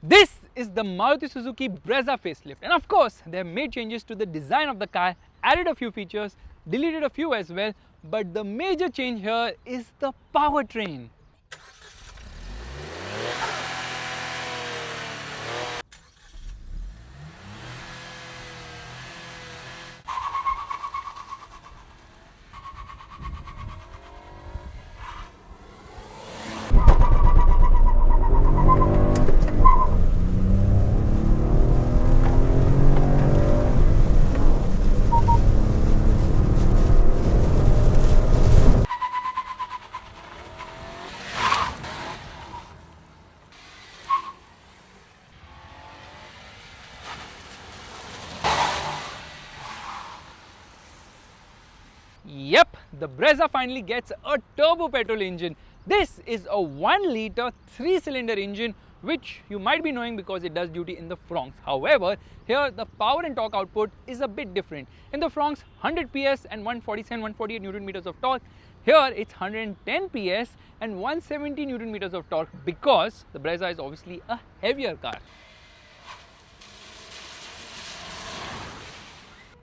This is the Maruti Suzuki Brezza Facelift, and of course they have made changes to the design of the car, added a few features, deleted a few as well, but the major change here is the powertrain. Yep, the Brezza finally gets a turbo petrol engine. This is a 1 litre 3-cylinder engine, which you might be knowing because it does duty in the Francs. However, here the power and torque output is a bit different. In the Francs, 100 PS and 147-148 Newton meters of torque. Here it's 110 PS and 170 Newton meters of torque because the Brezza is obviously a heavier car.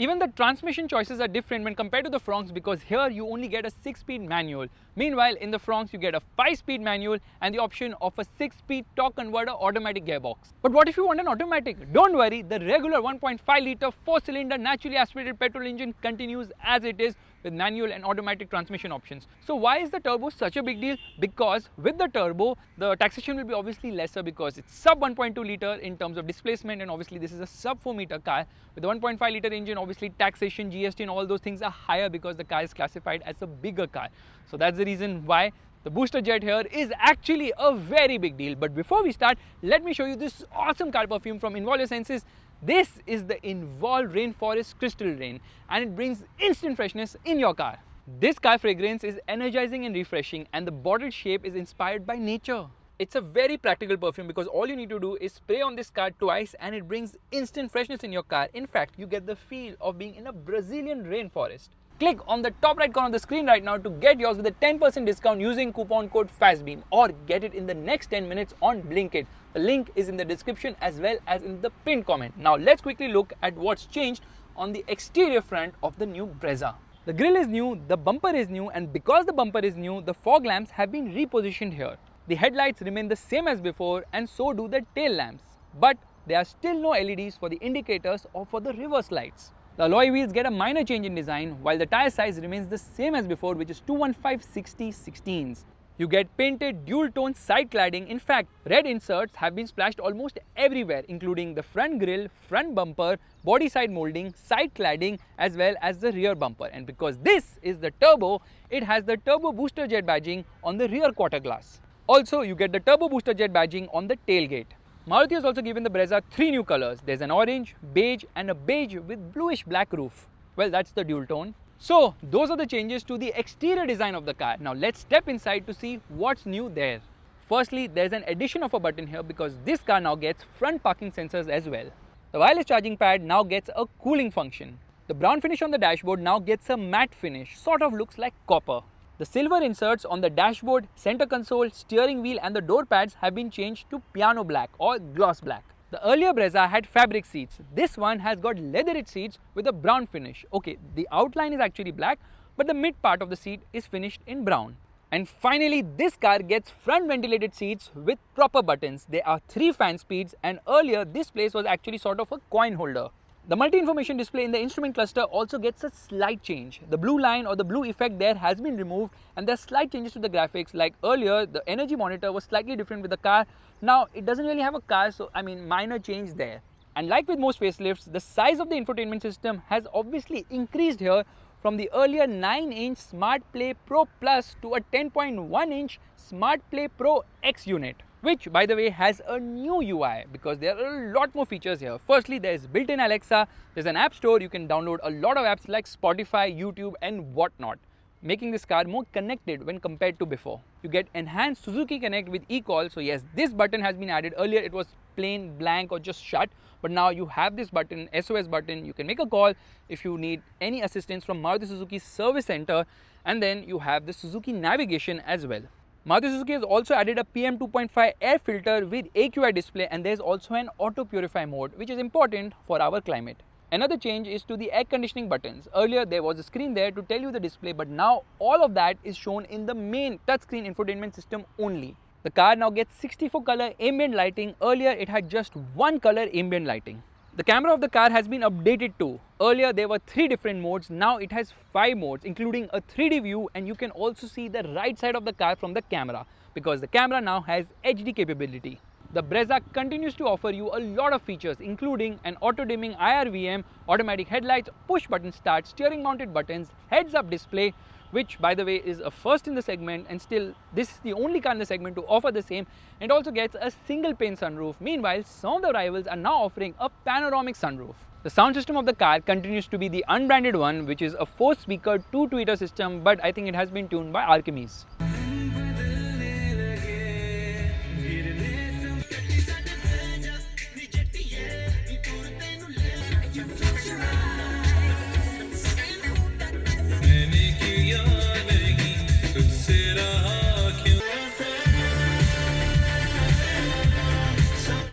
Even the transmission choices are different when compared to the Francs because here you only get a 6-speed manual. Meanwhile, in the Francs you get a 5-speed manual and the option of a 6-speed torque converter automatic gearbox. But what if you want an automatic? Don't worry, the regular 1.5 litre 4-cylinder naturally aspirated petrol engine continues as it is with manual and automatic transmission options. So why is the turbo such a big deal? Because with the turbo, the taxation will be obviously lesser because it's sub 1.2 litre in terms of displacement, and obviously this is a sub 4 meter car. With the 1.5 litre engine, obviously taxation, GST and all those things are higher because the car is classified as a bigger car. So that's the reason why the booster jet here is actually a very big deal. But before we start, let me show you this awesome car perfume from Involve Your Senses. This is the Involve Rainforest Crystal Rain, and it brings instant freshness in your car. This car fragrance is energizing and refreshing, and the bottle shape is inspired by nature. It's a very practical perfume because all you need to do is spray on this car twice and it brings instant freshness in your car. In fact, you get the feel of being in a Brazilian rainforest. Click on the top right corner of the screen right now to get yours with a 10% discount using coupon code FASTBEAM, or get it in the next 10 minutes on Blinkit. The link is in the description as well as in the pinned comment. Now let's quickly look at what's changed on the exterior front of the new Brezza. The grille is new, the bumper is new, and because the bumper is new, the fog lamps have been repositioned here. The headlights remain the same as before and so do the tail lamps. But there are still no LEDs for the indicators or for the reverse lights. The alloy wheels get a minor change in design while the tyre size remains the same as before, which is 215/60/16s. You get painted dual tone side cladding. In fact, red inserts have been splashed almost everywhere, including the front grille, front bumper, body side molding, side cladding as well as the rear bumper. And because this is the turbo, it has the turbo booster jet badging on the rear quarter glass. Also, you get the turbo booster jet badging on the tailgate. Maruti has also given the Brezza 3 new colors. There's an orange, beige and a beige with bluish black roof. Well, that's the dual tone. So, those are the changes to the exterior design of the car. Now, let's step inside to see what's new there. Firstly, there's an addition of a button here because this car now gets front parking sensors as well. The wireless charging pad now gets a cooling function. The brown finish on the dashboard now gets a matte finish, sort of looks like copper. The silver inserts on the dashboard, center console, steering wheel and the door pads have been changed to piano black or gloss black. The earlier Brezza had fabric seats. This one has got leatherette seats with a brown finish. Okay, the outline is actually black, but the mid part of the seat is finished in brown. And finally, this car gets front ventilated seats with proper buttons. There are 3 fan speeds, and earlier this place was actually sort of a coin holder. The multi-information display in the instrument cluster also gets a slight change. The blue line or the blue effect there has been removed, and there are slight changes to the graphics. Like earlier, the energy monitor was slightly different with the car. Now, it doesn't really have a car, so minor change there. And like with most facelifts, the size of the infotainment system has obviously increased here from the earlier 9-inch Smart Play Pro Plus to a 10.1-inch Smart Play Pro X unit, which by the way has a new UI because there are a lot more features here. Firstly, there is built-in Alexa, there's an app store, you can download a lot of apps like Spotify, YouTube and whatnot, making this car more connected when compared to before. You get enhanced Suzuki Connect with eCall. So yes, this button has been added. Earlier it was plain blank or just shut, but now you have this button, SOS button. You can make a call if you need any assistance from Maruti Suzuki Service Center, and then you have the Suzuki navigation as well. Maruti Suzuki has also added a PM 2.5 air filter with AQI display, and there is also an auto purify mode, which is important for our climate. Another change is to the air conditioning buttons. Earlier there was a screen there to tell you the display, but now all of that is shown in the main touchscreen infotainment system only. The car now gets 64 color ambient lighting. Earlier it had just one color ambient lighting. The camera of the car has been updated too. Earlier there were 3 different modes, now it has 5 modes including a 3D view, and you can also see the right side of the car from the camera because the camera now has HD capability. The Brezza continues to offer you a lot of features including an auto-dimming IRVM, automatic headlights, push button start, steering mounted buttons, heads-up display, which by the way is a first in the segment, and still this is the only car in the segment to offer the same, and also gets a single pane sunroof. Meanwhile, some of the rivals are now offering a panoramic sunroof. The sound system of the car continues to be the unbranded one, which is a 4-speaker 2-tweeter system, but I think it has been tuned by Archimedes.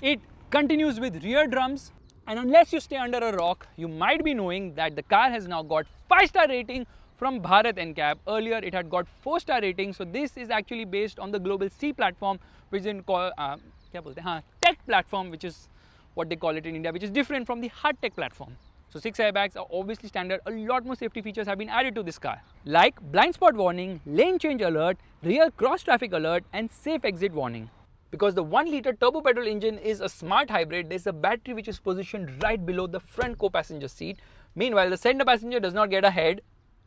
It continues with rear drums, and unless you stay under a rock, you might be knowing that the car has now got 5-star rating from Bharat NCAP. Earlier it had got 4-star rating, so this is actually based on the global C platform, which is called tech platform, which is what they call it in India, which is different from the hard tech platform. So 6 airbags are obviously standard. A lot more safety features have been added to this car, like blind spot warning, lane change alert, rear cross traffic alert, and safe exit warning. Because the 1-liter turbo petrol engine is a smart hybrid, there's a battery which is positioned right below the front co-passenger seat. Meanwhile, the center passenger does not get a head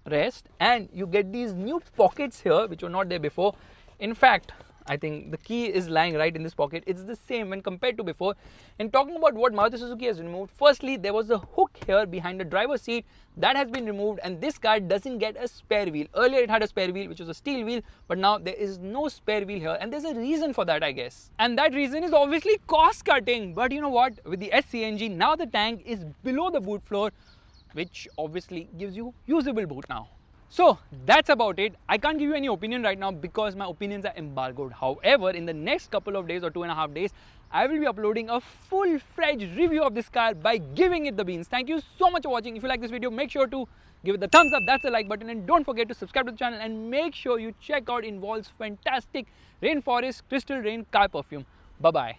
rest, and you get these new pockets here which were not there before. In fact, I think the key is lying right in this pocket. It's the same when compared to before. And talking about what Maruti Suzuki has removed, firstly, there was a hook here behind the driver's seat that has been removed, and this car doesn't get a spare wheel. Earlier it had a spare wheel, which was a steel wheel, but now there is no spare wheel here, and there's a reason for that, I guess. And that reason is obviously cost cutting. But you know what? With the SCNG, now the tank is below the boot floor, which obviously gives you usable boot now. So that's about it. I can't give you any opinion right now because my opinions are embargoed. However, in the next couple of days or 2.5 days, I will be uploading a full-fledged review of this car by giving it the beans. Thank you so much for watching. If you like this video, make sure to give it the thumbs up, that's the like button, and don't forget to subscribe to the channel, and make sure you check out Involve's fantastic Rainforest Crystal Rain car perfume. Bye-bye.